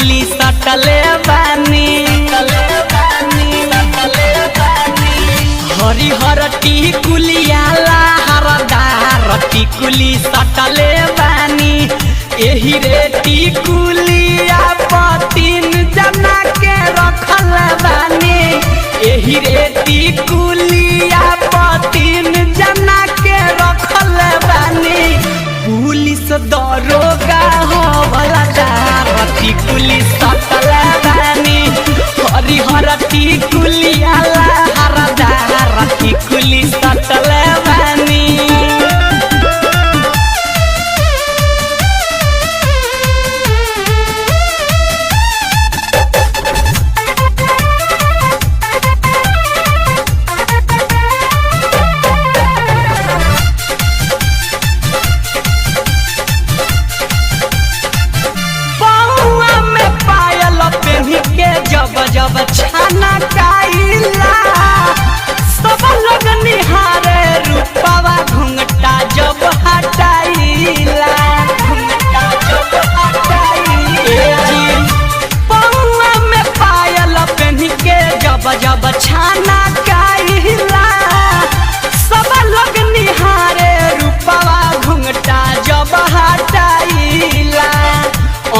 टिकुली सटले बानी हरिहर टिकुलिया लहरदार टिकुली सटले बानी एही रे टिकुलिया तीन जना के रखल बानी एही रे टिकुलिया तीन जना के रखल बानी पुलिस दरोगा हो वाला टिकुली सटल बानी हरिहर टिकुलिया लहरदार टिकुली सटल बानी जब छाना काइला सब लोग निहारे रूपवा घुंघटा जब हटाइला पौआ में पायल पहन के जब छाना काइला सब लोग निहारे रूपवा घुंघटा जब हटाइला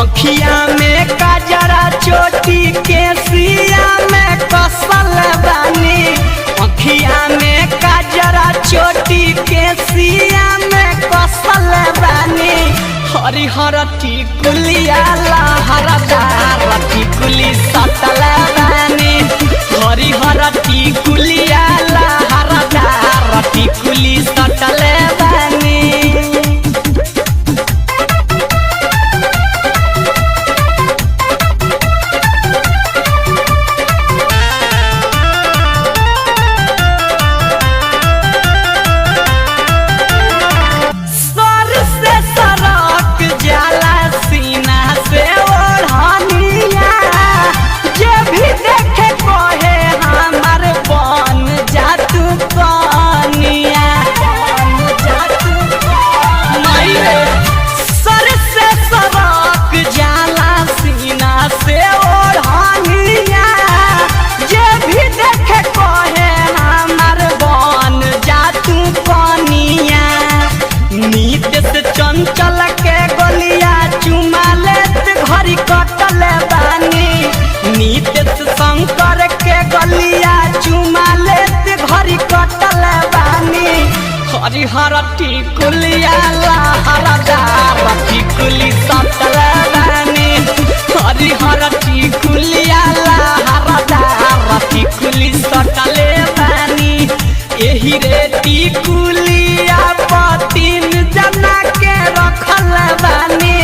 अखिया में काजरा चोटी के सिया में कसल बानी अखिया में काजरा चोटी के सिया में कसल बानी हरिहर टिकुलिया लहरदार टिकुली सटल बानी हरिहर टिकुलिया लहरदार टिकुली सटल बानी चंचल के गलिया चुमा लेत घड़ी कटल बानी नीतीश शंकर के गलिया चुमा लेत घड़ी कटल बानी हरिहर टिकुलिया लहरदार टिकुली सटल बानी हरिहर टिकुलिया लहरदार टिकुली सटल बानी एही रे टिकुलिया तीन जना के रखल बानी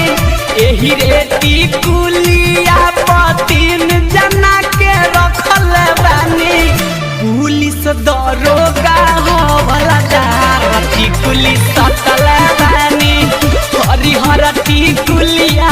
एही रे टिकुलिया तीन जना के रखल बानी पुलिस दरोगा हो वाला टिकुली सटल बानी हरिहर टिकुलिया